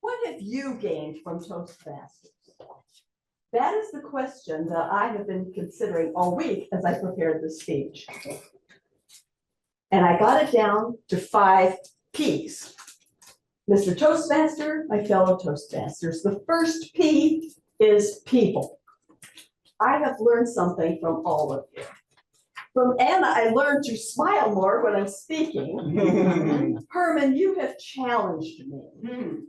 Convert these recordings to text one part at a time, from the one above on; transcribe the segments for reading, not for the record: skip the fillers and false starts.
what have you gained from Toastmasters? That is the question that I have been considering all week as I prepared this speech. And I got it down to 5 P's. Mr. Toastmaster, my fellow Toastmasters, the first P is people. I have learned something from all of you. From Anna, I learned to smile more when I'm speaking. Herman, you have challenged me.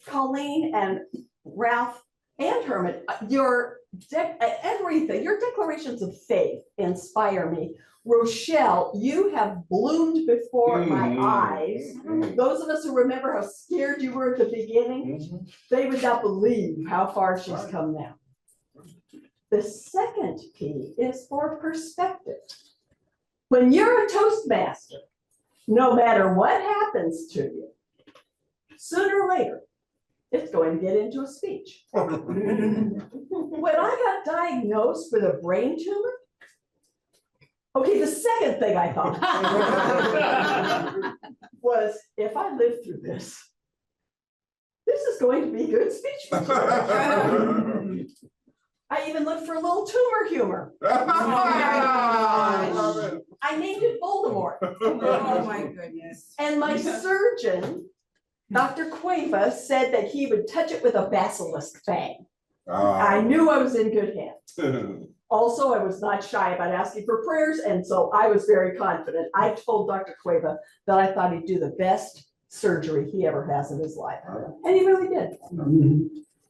Colleen and Ralph and Herman, your everything, your declarations of faith inspire me. Rochelle, you have bloomed before my eyes. Those of us who remember how scared you were at the beginning, they would not believe how far she's come now. The second P is for perspective. When you're a Toastmaster, no matter what happens to you, sooner or later, it's going to get into a speech. When I got diagnosed with a brain tumor, okay, the second thing I thought was, if I live through this, this is going to be good speech material. I even looked for a little tumor humor. I named it Voldemort. Oh my goodness. And my surgeon, Dr. Cueva, said that he would touch it with a basilisk fang. I knew I was in good hands. Also, I was not shy about asking for prayers, and so I was very confident. I told Dr. Cueva that I thought he'd do the best surgery he ever has in his life. And he really did.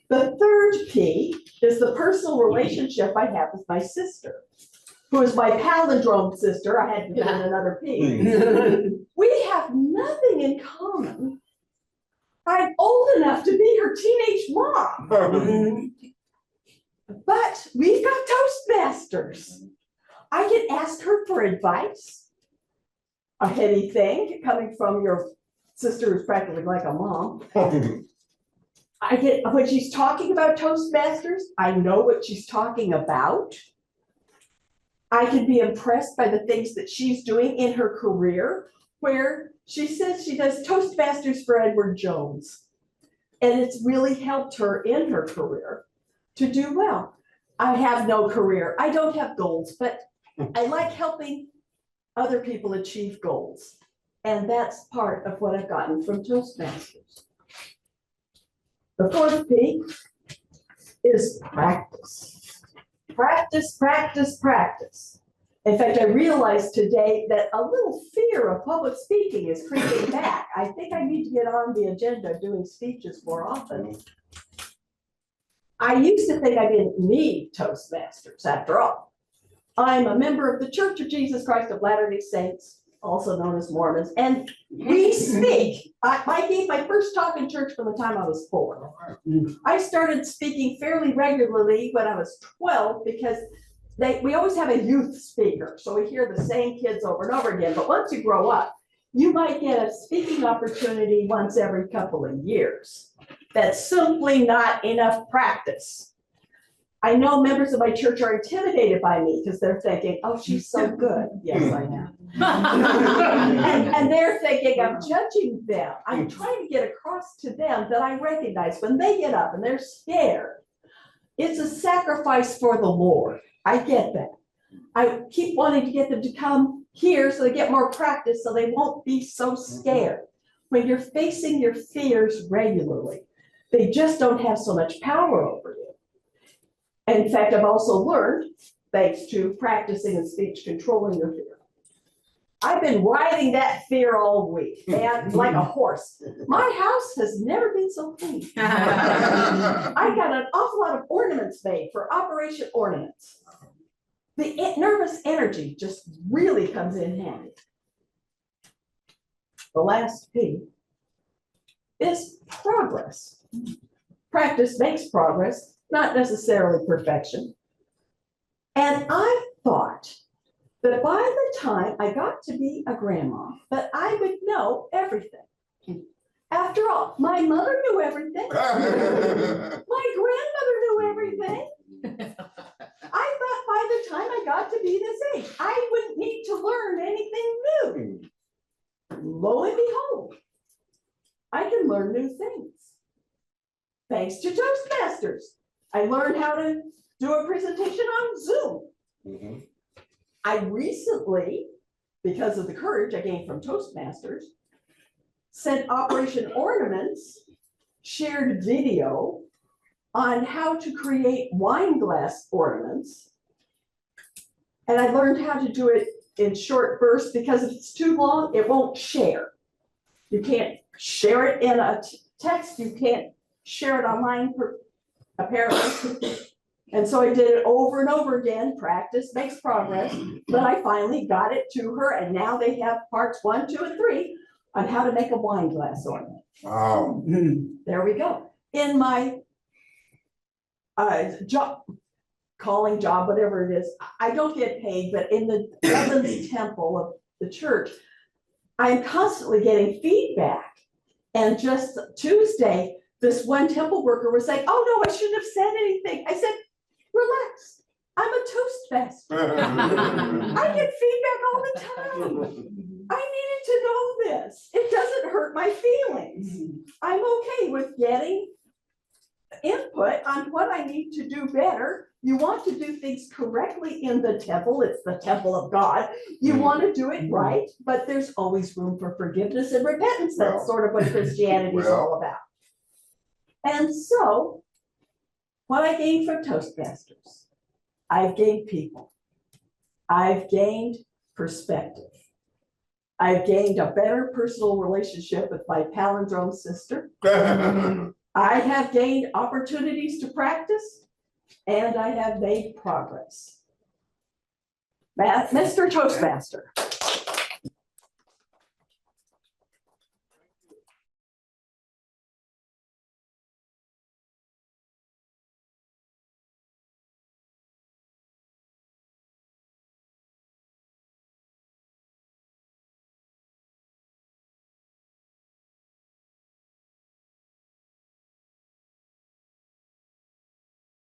The third P is the personal relationship I have with my sister, who is my palindrome sister. I had to put in another P. We have nothing in common. I'm old enough to be her teenage mom. But we've got Toastmasters. I can ask her for advice. A heady thing coming from your sister who's practically like a mom. I get, when she's talking about Toastmasters, I know what she's talking about. I can be impressed by the things that she's doing in her career, where she says she does Toastmasters for Edward Jones. And it's really helped her in her career to do well. I have no career. I don't have goals, but I like helping other people achieve goals. And that's part of what I've gotten from Toastmasters. The fourth P is practice. Practice, practice, practice. In fact, I realized today that a little fear of public speaking is creeping back. I think I need to get on the agenda doing speeches more often. I used to think I didn't need Toastmasters, after all. I'm a member of the Church of Jesus Christ of Latter-day Saints, also known as Mormons, and we speak. I gave my first talk in church from the time I was 4. I started speaking fairly regularly when I was 12 because we always have a youth speaker, so we hear the same kids over and over again. But once you grow up, you might get a speaking opportunity once every couple of years. That's simply not enough practice. I know members of my church are intimidated by me because they're thinking, oh, she's so good. Yes, I am. and they're thinking I'm judging them. I'm trying to get across to them that I recognize when they get up and they're scared, it's a sacrifice for the Lord. I get that. I keep wanting to get them to come here so they get more practice so they won't be so scared. When you're facing your fears regularly, they just don't have so much power over you. And in fact, I've also learned, thanks to practicing and speech, controlling your fear. I've been riding that fear all week, man, like a horse. My house has never been so clean. I got an awful lot of ornaments made for Operation Ornaments. The nervous energy just really comes in handy. The last P is progress. Practice makes progress, not necessarily perfection. And I thought that by the time I got to be a grandma, that I would know everything. After all, my mother knew everything. My grandmother knew everything. I thought by the time I got to be this age, I wouldn't need to learn anything new. Lo and behold, I can learn new things. thanks to Toastmasters. I learned how to do a presentation on Zoom. Mhm. I recently, because of the courage I gained from Toastmasters, sent Operation Ornaments shared video on how to create wine glass ornaments. And I learned how to do it in short bursts because if it's too long, it won't share. You can't share it in a text, you can't share it online apparently. And so I did it over and over again. Practice makes progress, but I finally got it to her, and now they have parts 1, 2, and 3 on how to make a wine glass ornament. Wow. There we go. In my job, calling job, whatever it is, I don't get paid, but in the Evans Temple of the church, I'm constantly getting feedback. And just Tuesday, this one temple worker was like, "Oh no, I shouldn't have said anything." I said, "Relax, I'm a Toastmaster. I get feedback all the time. I needed to know this. It doesn't hurt my feelings. I'm okay with getting input on what I need to do better. You want to do things correctly in the temple. It's the temple of God. You want to do it right, but there's always room for forgiveness and repentance. That's Well, sort of what Christianity is all about." And so, what I gained from Toastmasters, I've gained people. I've gained perspective. I've gained a better personal relationship with my palindrome sister. I have gained opportunities to practice, and I have made progress. Mr. Toastmaster.